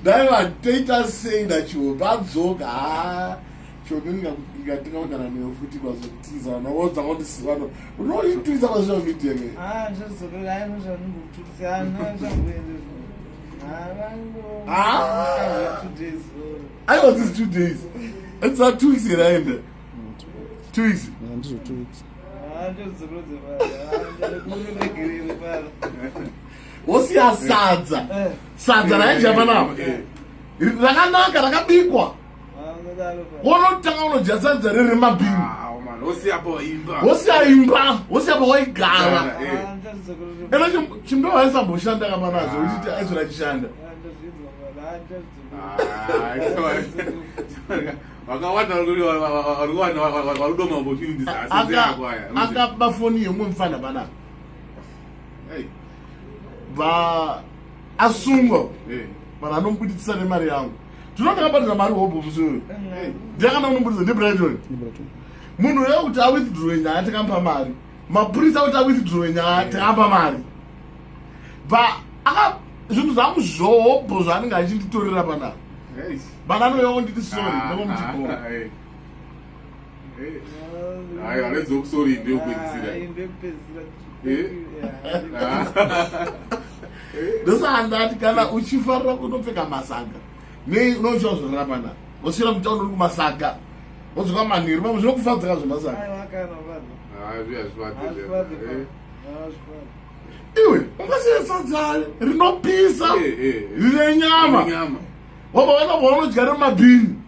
Diamond, take us saying that you bad joke. Children got to know that I'm your footy was a teaser. No, what's the one this one? No, you tweet about your meeting. Just a good I'm to say I'm not I was this 2 days. It's not 2 weeks in the end. 2 weeks. 2 weeks. What's your sadza? Sadza, I Japan. Rakanaka, Rakabikwa. What town just as the Rima Bean? What's your boy? What's your imba? What's your boy? Gala. And I Chimbo has some Bushanda Manazo, as like Shanda. I got Bafoni and one fan of Bana. Ba Asungo, but I don't put it Sunday Mariam. Do not about the Maru, sir. They are not the Liberator. Munu out withdrawing at Campamari. My priest out withdrawing at Campamari. But I have some so Bozan, I think to Rabana. But I know you the story. I let's look sorry in the Those are that Gala Uchifara couldn't pick a massacre. Nay, no choice of Rabana. Was your John Massacre? What's come on here? Was looking for the massacre. Anyway, what's your son? No pizza. Yama. What about I want to get on my bean?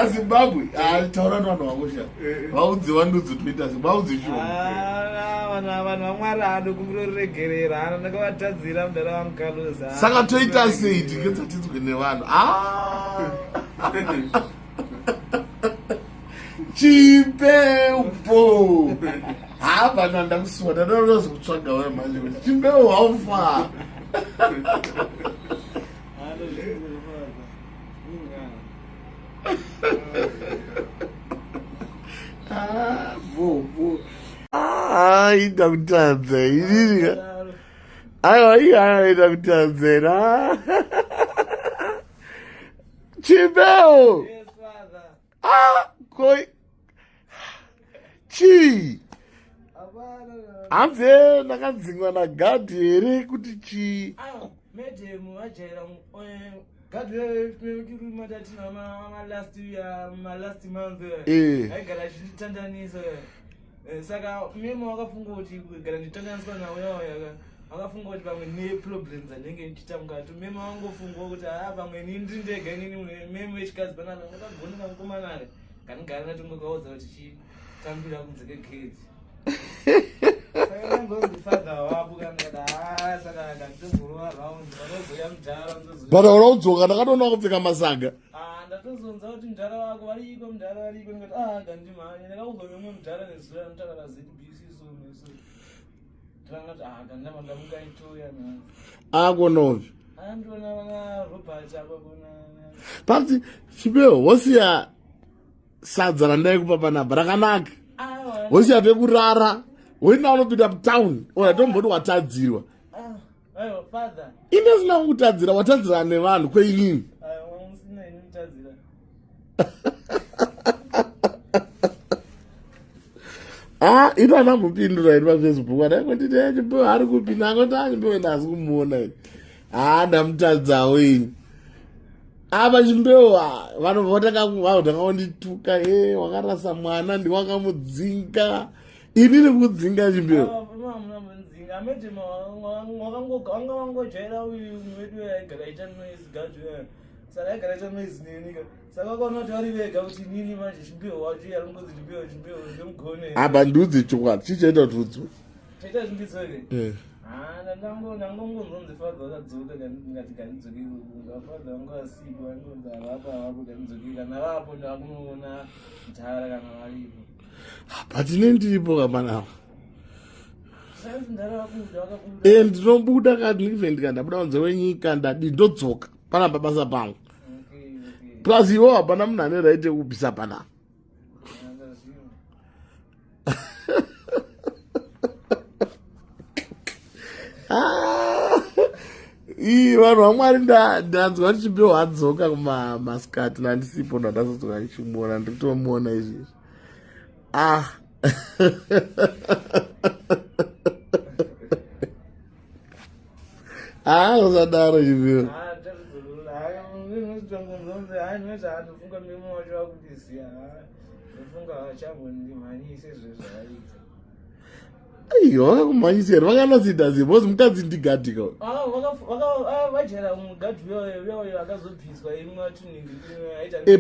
Zimbabwe, I'll tell her no. How the one to tweet us about the show? Sanga Twitter said, you get it in the one. Chimbo. Have another sword. I don't know what's going on. Chimbo, how far? Ai, Dr. Zayn. Ai, Dr. Zayn. Chibel. Yes, father. Koi. Chi. I'm there, nakadzingwa na gadi here kuti chi. Madam, God, my last month. I got a Tanzanese. Saga, Memo, I got problems and then Chitamka to Memo go from go to have an Indian day getting Memo which cast banana. Can Ghana to go out she can't be up to get kids. But also, I don't know if they come as saga. That was out in Jara, where you come, Jara, even with Ganjima, and all the women Jara is learned as it be soon. I can never go to you. I go know. I'm going to But Sibyl, what's your Sadza and Papa Braganak? What's your Begurara? We now be uptown, or I don't know what I zero. Oh, father. It is now what I zero, what I zero, and one queen. I won't see any Tazira. It was not moving right by Facebook. What I wanted to do, I would be now going to ask morning. I'm Tazaway. Abajimbewa vanhu votaka kuvaudanga ondituka wakara samwana ndiwakamudzinga inini kudzinga chimbewa wakangojaira uyu wedu aigara ita noise gacho saka aigara ita noise nenika saka kaona kuti vari vega kuti nini manje chimbewa wacho yaringozi chimbewa ndemugone apa ndudzi chokwadi chichaita kuti udzwe chaita zvinditsoke ndangonzonzi fadza wakadzoka ngati kanidzoki ngafadza wanga wasipo angonzi avapo kanidzoki kana vapo ndakunoona ntara kana varipo but ine ndiripo kamanawo ntara wakabuda ndinobuda kati ndive ndikandabuda kunze wenyika ndadi ndodzoka pana pabasa pangu plus iwo hapana munhu ane raite kupisa panapa vanhu vamwari ndanzwa ndichipewa hadzoka kumasikati nandisipo ndandazodzoka ndichimuona ndikutomuona izvezvi usadaro chipewa vakakumhanyisa here vakanodzidha zibozi mukadzi ndigadhika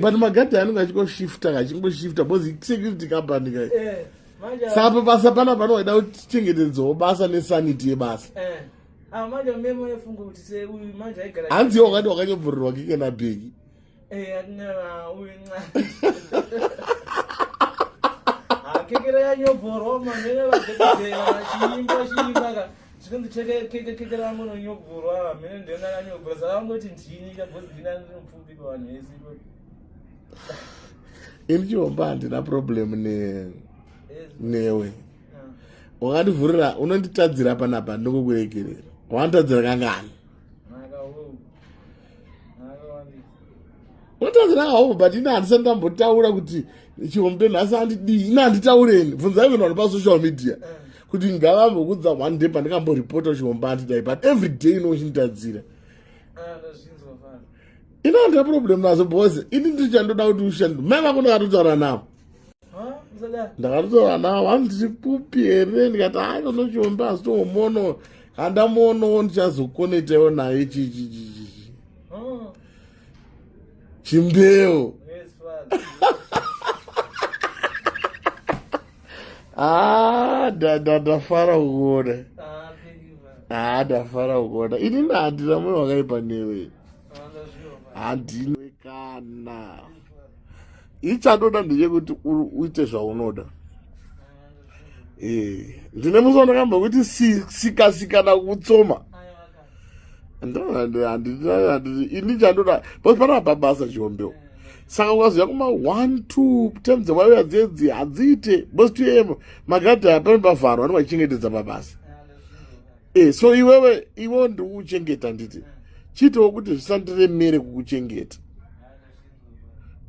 but magadhi anenge achikoshifta kachingoshifta bozi security company kai saka basa pana panoida kuchengetedzawo basa nesanity yebasa hanziwo wakati wakanyobvurirwa kike nabheki kekera yanyobvorwa mamene vadhokodheya chiimba kekera ngono nyobvorwa mene ndena yanyobvorwa saka vangoti ndini kabhozi ndina mupfupi pavanhu vese ini chihomba handina problem newe wakandivhurira unonditadzira panapa ndokukurekerera wanditadzira kangani unotadzira kahovo but ina handisati ndambotaura kuti chihombe nhasi handidii ina handitaureni bvunzai vanhu vari pasocial media kuti ngavambokudza one day pandikamboripota chihombe handidai but every day inochinitadzira ina handina problem nazo because ini ndichandoda kuti ushande mai vako ndakatotaura navo ndakatotaura navo handiri kupi here ndikati aikono chihombe asi tomuono handamuonowo ndichazokonetaiwo naye chimbeo ndafara kuona ndafara kuona ini handina mwoyo wakaipa newe handinwe kana ichatoda ndechekuti uite zvaunoda ndine muso ndakamba kuti sikasikana kutsoma ini chandoda bcause pana pabasa chihombewo saka ukaziva kuma 1-2 times dzawauya dzedzi hadziite bcause tuyemo magadhi apano pavharwa anenge achichengetedza pabasa so iwewo ndikuchengeta nditi chitowo kuti zvisandiremere kukuchengeta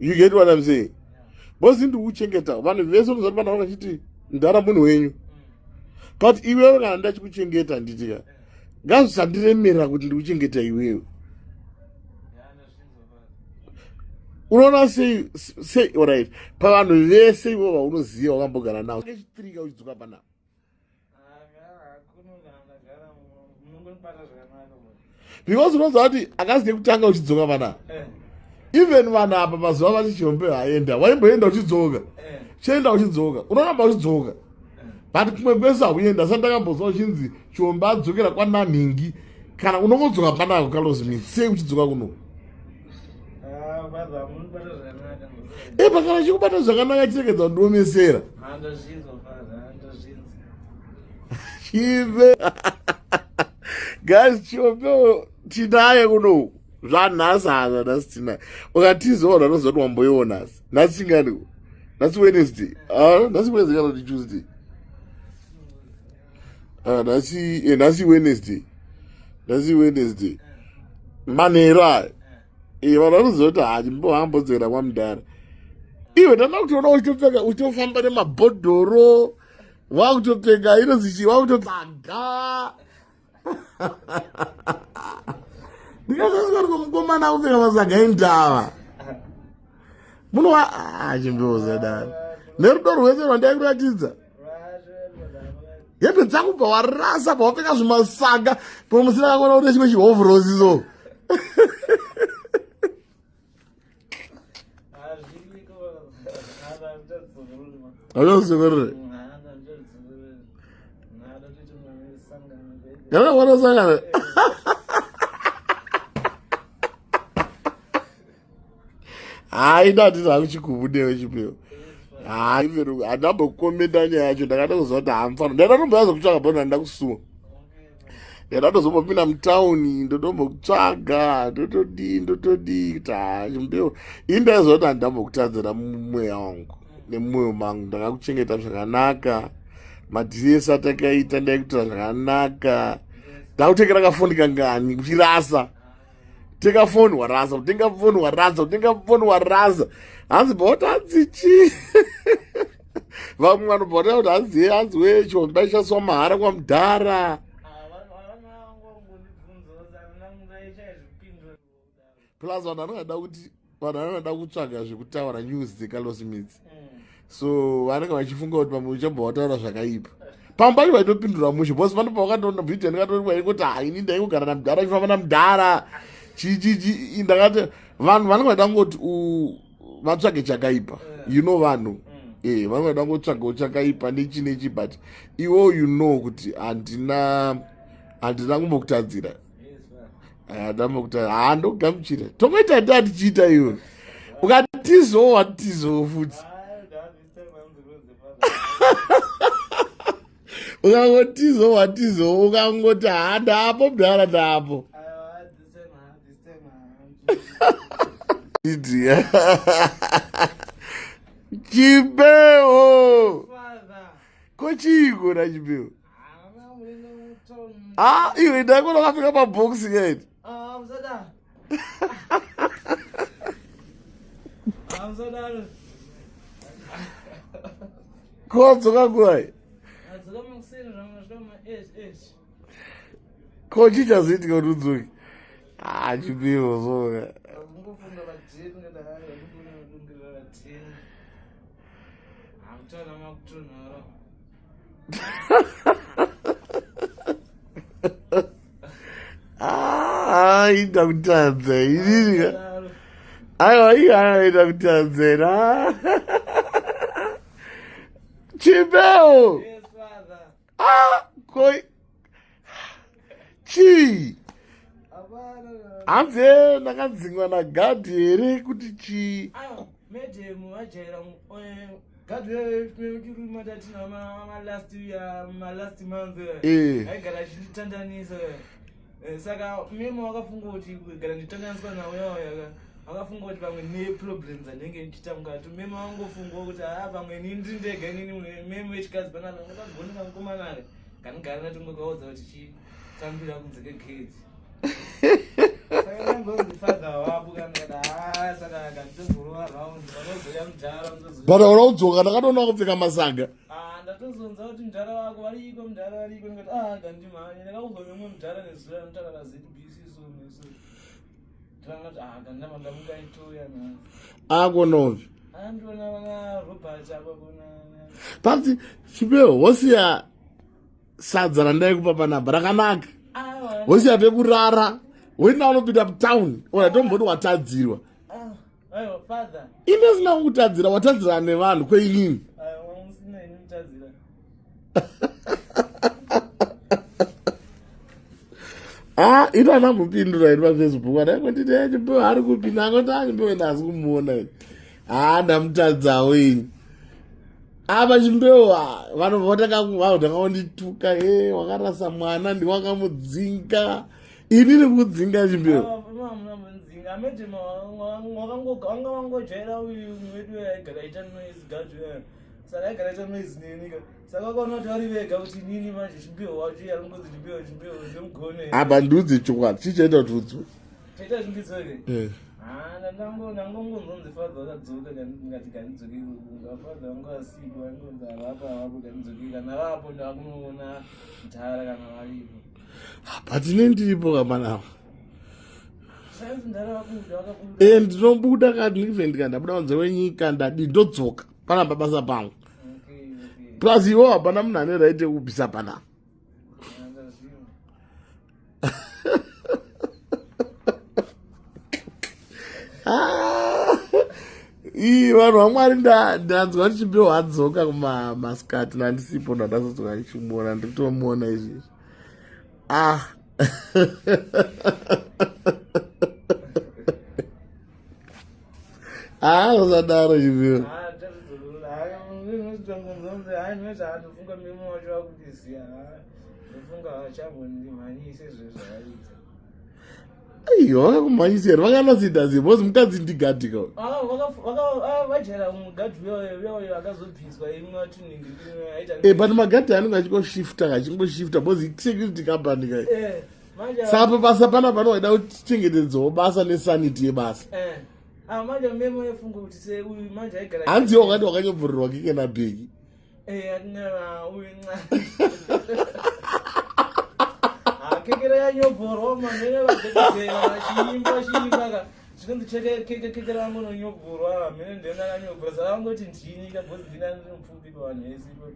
you get what I'm saying bcause ndikuchengeta vanhu vese unozati pana vakachiti ndara munhu wenyu but iwewe kana ndachikuchengeta nditika ngazvisandiremera kuti ndikuchengeta iwewe unoona sei alright pavanhu vese ivo vaunoziva wakambogara navo chitirika uchidzoka panapa because unoziva kuti akazi nekutanga uchidzoka panapa even vanhu apa mazuva vati chihombe haenda waimboenda uchidzoka chienda uchidzoka unoramba uchidzoka but kumwe kwese hakuenda sa ndakambozwa uchinzi chihombe adzokera kwanamhingi kana unongodzoka panako Carlos Smith sei uchidzoka kuno pakana chikubata zvakanaka chirekedza kundiomesera chive guys chihombe tinaye kuno zvanhasi hazva nhasi tinaye ukatiziva vanhu vanozoti wamboiwo nhasi nhasi chinganiko nhasi Wednesday nhasi Wednesday kana kuti Tuesday nhasi Wednesday manheru ayo vanhu vanoziva kuti hachimbohambodzera kwamudhara iwe ndanda kutoona uchitopfeka uchitofamba nemabhodhoro wakutopfeka inozichi wakutotsaga ndikazasika mukomana kupfeka masaga endava munova chimbeozadaro nerudo rwese rwandaikuratidza hembe dzangu pawarasa pawapfeka zvimasaga pomusina kakona kuti chimwe chihovhurosiso anozokorere kana vanosangana haida nditi hakuchikubudewe chipeo handambokomenda nyaya yacho ndakada kuziva kuti hamfano ndaida tomboyazo kutsvaga bona ndakusuwa ndaida tozombopinda mutauni ndotombokutsvaga ndotodii kuti chimbeo ini ndaiziva kuti handambokutadzira mumweya wangu nemumwoyo mangu ndakakuchengeta zvakanaka madhiri ese atakaita ndaikutora zvakanaka ndakutekera kafoni kangani uchirasa teka foni warasa utenga foni warasa utenga foni warasa hanzi bhota hanzichi vamwe vanobhota kuti hanzi wecho ndaishandiswa mahara kwamudhara plus vanhu vanoda kutsvaga zvekutaura news dzeCarlos Midzi so vanenge vachifunga kuti pamwe uchabva wataura zvakaipa pamwe pacho vaitopindura mushe bhosi panapa wakatoona vhidhiyo ndikatoonekwa kuti ini ndaingogara namudhara chifamba namudhara chichichi ndakati vanhu vanenge vaida kungoti vatsvage chakaipa vanhu vanenge vaida kungotsvagawo chakaipa nechi but iwo kuti handina kumbokutadzira ndogamuchira tomoita ndati tichiita iwe ukatizowo watizowo futi ukangotizowo watizowo ukangoti ndapo mudhara ndapo Chibeo kochiko chibeo iwe ndaikuona wakapfeka mabhokisi kaiti kodzoka nguai kochichazoitika kuti udzoke chibeo zoka ita kutadza ininika aiwa ita kutadzera chibeo koi chii hanze ndakadzingwa nagadhi here kuti chii medhemu ajaira gadhi matatiina malast month aigara achititandanisa saka memo wakafunga kuti gara nditandaniswa nawoyawayaka wakafunga kuti pamwe neproblems anenge ndichita mukati memo wangofunga kuti pamwe ndindega inini memo yechikadzi panapa ngakagoneka mukomanare kanigara natongokaudza kuti chitambira kunze kegedzi bada ura udzoka ndakatoona kupfeka masaga ndatozonza kuti mudhara wako wariko mudhara wariko ndikati gandimhanya ndakauzwa memwe mudhara nezura anotakara ZBC so ndakati gandamandamukaitoya akonovi andiona vana Robert akakona pasi chibeo wosiya sadza randaikupa panapa rakanaka wosiya pekurara wena unopinda mutown tomboti watadzirwa ine sina kutadzira watadzira nevanhu kweinini ito ana mupindura iri pafacebook adaikotiti chibeo ari kupinda angoti chibeo ndasi kumuona ini ndamutadzawo ini apa chimbeo vanhu ndakaondituka wakarasa mwana ndiwakamudzinga ini nekudzinga chimbeo wanga wangojaira uyu mwedu aigara aita noise gadhu saka aigara aita noise nenika saka wakaona kuti vari vega kuti nini manje chimbeo wacho aringozi chimbeo ndemugone apa ndiudze chokwadi chichaita kuti udzoke chaita zvindidzoke ndangonzonzi fadha wakadzoka ngati ganidzoke ngafadha wangu asipo angonzi avapo ganidzoke kana vapo ndakunoona mudhara kana varipo but ine ndiripo kamanava ndinobuda kati ndikuvhendika ndabuda kunze wenyika ndadi ndodzoka panapa basa pangu plus iwo hapana munhu ane raite kupisa panapa vanhu vamwari ndanzwa kuti chibeo hadzoka kumaskati nandisipo ndandazodzoka ndichimuona ndikutomuona izvezvi usadaro chibeo aiyo kumanyisera vakanasita zibozi mukadzi ndigadika vajera mugadhi uyoyo akazobviswa imwe watuningiri but magadhi anenge achingoshiftwa bozi security company kai saka basa pana panoida kuchengetedzawo basa nesanity yebasa manje memo yefunga kuti se uyu manje aigara hanzi wakati wakanyobvurirwa kike nabheki uyu kekera yanyobvorwa manene vadhokotera chiimba zvinonzi kekera rangu nonyobvorwa mene ndena kanyobvora saka vangoti ndini kabhozi ndina mupfupi pavanhu vesipo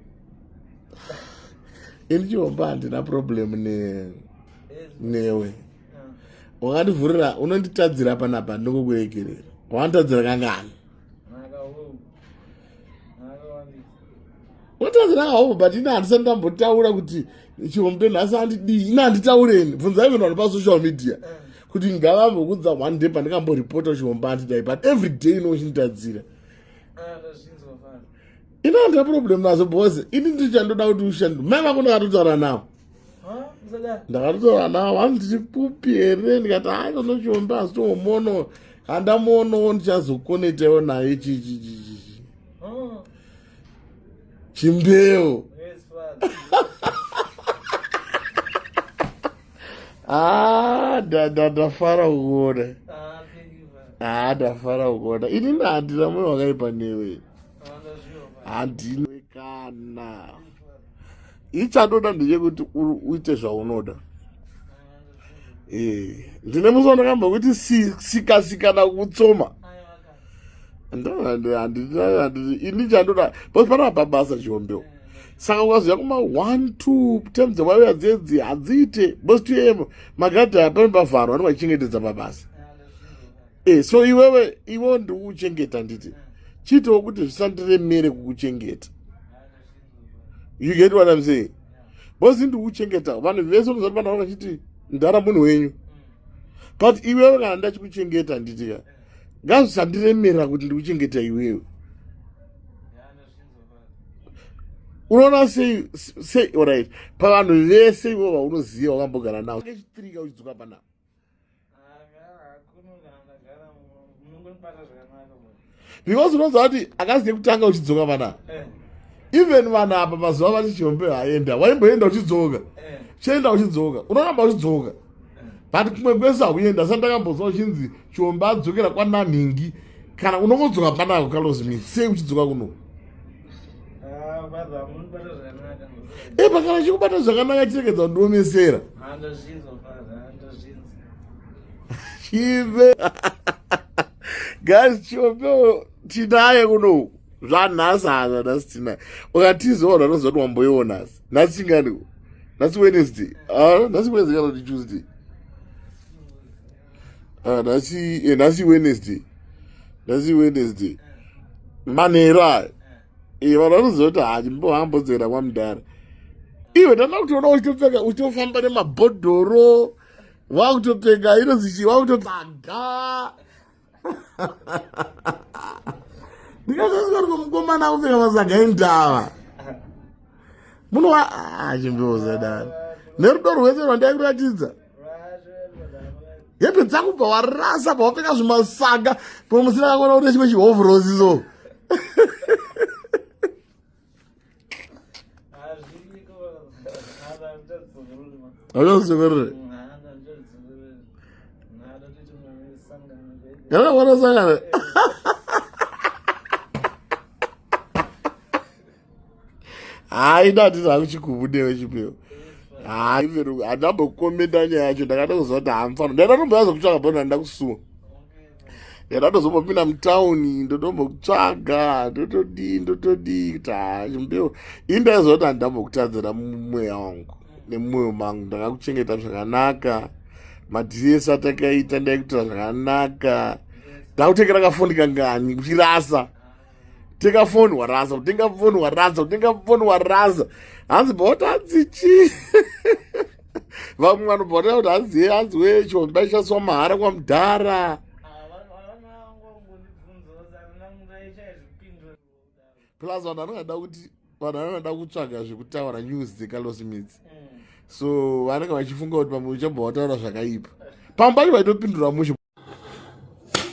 ini chiromba handina problem newe wakandivhurira unonditadzira panapa ndinokukurekerera wanditadzira kangani unotadzira kahovo but ina handisati ndambotaura kuti chirombe nhasi handidii ina handitaureni bvunzai vanhu vari pasocial media kuti ngavambokudza one day pandikamboripota chirombe handidai but every day inochinitadzira ina handina problem nazo bhose ini ndichandoda kuti ushandi mai vako ndakatotaura navo ndakatotaura navo handiti pupi here ndikati haikono chirombe hasi tomono handamuonowo ndichazokonetawo naye chimbeo ndafara kuona ndafara kuona ini handina moyo wakaipa newe handinekana ichatoda ndechekuti uite zvaunoda ndine musi wandakamba kuti sikasikana kutsoma ini chandoda bosi panapa basa chihombeo saka ukazoya kuma 1-2 terms dzawauya dzedzi hadziite bosi tuyemo magadhi apani pavharwa anenge achichengetedza mabasa so iwewe ndikuchengeta nditi chitowo kuti zvisandiremere kukuchengeta. You get what I'm saying? Bosi ndikuchengeta vanhu vese unozoti vanhu vakachiti ndara munhu wenyu but iwewe kana ndachikuchengeta nditika ngazvisandiremera kuti ndikuchengeta iwewe. Unoona sei alright pavanhu vese ivo vaunoziva wakambogara navo chitirika uchidzoka panavo because unonzwa kuti akazi kutanga uchidzoka panavo even vanhu apa mazuva vati Chihombe haenda waimboenda uchidzoka chienda uchidzoka unoramba uchidzoka but kumwe kwese hakuenda sandakambozwa uchinzi Chihombe adzokera kwaNanhingi kana unongodzoka panavo Carlos Smith sei uchidzoka kuno pakana chikubata zvakanaka chiregedza kundiomesera chive guys Chihombe tinaye kuno zvanhasi hazva nhasi tinaye ukatizoona unozoti wamboiona nhasi nhasi chingani nhasi Wednesday nhasi Wednesday kana kuti Tuesday nhasi Wednesday manheru ayo vanhu vanozoti hachimbohambodzera kwamudhara iwe ndanda kutoona uchitopfeka uchitofamba nemabhodhoro wakutopfeka inozichi wakutopfaga ndikazasika kuti mukomana kupfeka masaga endava munova chimbeoza dani nerudo rwese rwandaikuratidza hembe dzangu bva warasa bva wapfeka zvimasaga pomwe musina kakona kuti chimwe chihovhurosiso Auzozungurire. Kana wanasangana. Hai ndati zvakuchikubudewe chipeo. Hai veru andambokomenda nyaya yacho ndakatozwa kuti hamfano. Ndatotomboyazo kutsvaga bhona ndakusuma. Ndatozombopinda mutauni ndotombotsvaga ndotodi kuti chimbeo indaizo kuti handambokutadzira mumweya wangu. Nemwoyo mangu ndakakuchengeta zvakanaka madhiresi atakaita ndaikuita zvakanaka ndakutengera kafoni kangani kuchirasa tenga foni warasa kutenga foni warasa hanzi bhotadzichi vamwe vanobhota kuti hanziwe Chihombe aishandiswa mahara kwamudhara plus vanhu vanongada kutsvaga zvekutaura news dzeCarlos Smith so vanenge vachifunga kuti pamwe uchabva wataura zvakaipa pambali vaitopindura mushe.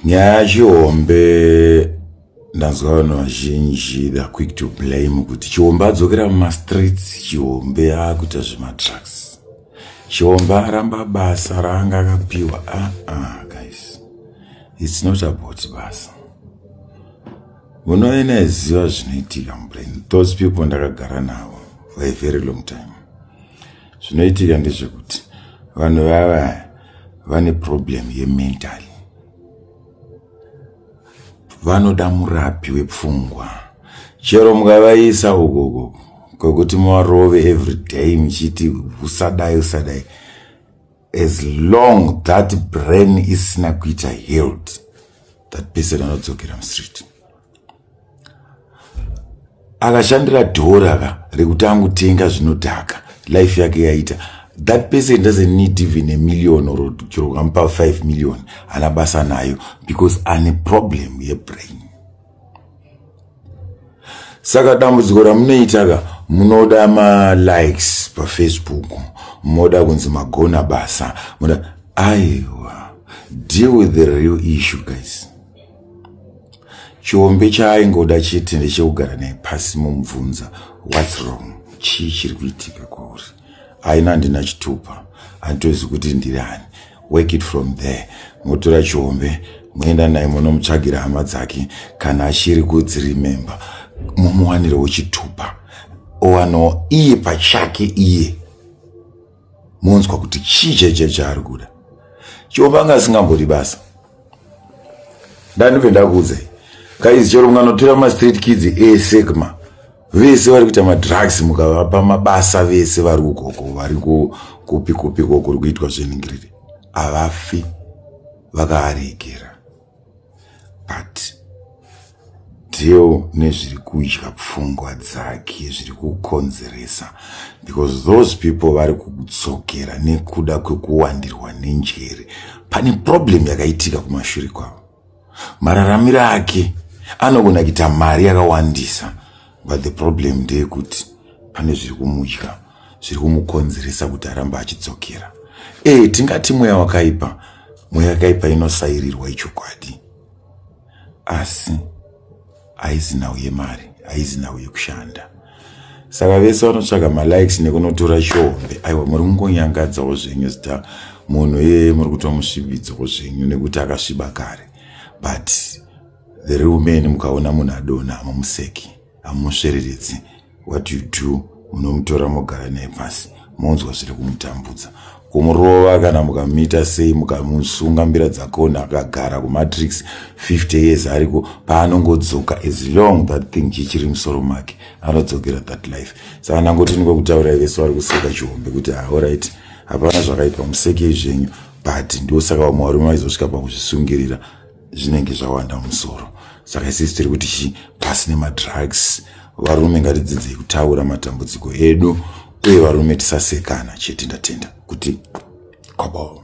Nyaya yaChihombe ndanzwa vanhu vazhinji they are quick to blame kuti Chihombe adzokera mumastreets, Chihombe akuita zvemadrugs, Chihombe aramba basa raanga akapiwa. Guys, it's not about basa. Munoena ziva zvinoitika mubrain. Those people ndakagara navo for a very long time. Zvinoitika ndezvekuti vanhu vava vane problem yemental. Vanoda murapi wepfungwa. Chero mukavaisa ugogo kwekuti muvarove every day muchiti usadai, as long that brain isina kuita healed, that person anodzokera mustreet. Akashandira dhora rekuti angutenga zvinodhaka, life yake yaita, that person doesn't need even a million or kukampa 5 million anabasa nayo because ane problem yebrain. Saka dambudziko ramunoita munoda ma likes pa Facebook, munoda kunzi magona basa, munoda aiwa, deal with the real issue guys. Chihombe chaaingoda chete ndechekugara naye pasi mumubvunza what's wrong, chii chiri kuitika kwauri. Aina handina chitupa, handitozivi kuti ndirani. Work it from there. Motora Chihombe muenda naye munomutsvagira hama dzake, kana achiri kudziremember mumuwanirewo chitupa, owanawo iye pachake iye munzwa kuti chii chaari kuda. Chihombe anga asingambori basa. Ndanibve ndakuudzai guys, chero mukanotora ma-street kids eSegma vese vari kuita madrugs, mukavapa mabasa vese vari ukoko, vari kupi koko kuri kuitwa zveningiriri, havafi vakaaregera. But deal nezviri kudya pfungwa dzake, zviri kukonzeresa, because those people vari kudzokera nekuda kwekuwandirwa nenjere. Pane problem yakaitika kumashure kwavo. Mararamiro ake anogona kuita mari yakawandisa, but the problem ndeyekuti pane zviri kumudya, zviri kumukonzeresa kuti aramba achidzokera. Tingati mweya wakaipa inosairirwa ichokwadi, asi haizi nhau yemari, haizi nhau yekushanda. Saka vese vanotsvaga malikes nekunotora Chihombe, aiwa muri kungonyangadzawo zvenyu zita munhu muri kutomusvibidzawo zvenyu nekuti akasviba kare. But the real man mukaona munhu adona hamumuseki, hamumusvereredzi. What you do, munomutora mogara naye pasi, munzwa zviri kumutambudza. Kumurova kana mukamita sei, mukamusunga mbira dzakona akagara kumatrix 50 years ariko, paanongodzoka as long that thing chichiri musoro make, anodzokera that life. Saka nangoti nikokutaura vese vari kuseka Chihombe kuti alright, hapana zvakaipa, museke zvenyu, but ndosaka vamwe varume vaizosvika pakuzvisungirira zvinenge zvawanda musoro. Saka isisi tiri kuti pasi nemadrugs, varume ngatidzidzei kutaura matambudziko edu, uye varume tisasekana chete. Ndatenda kuti kwabao.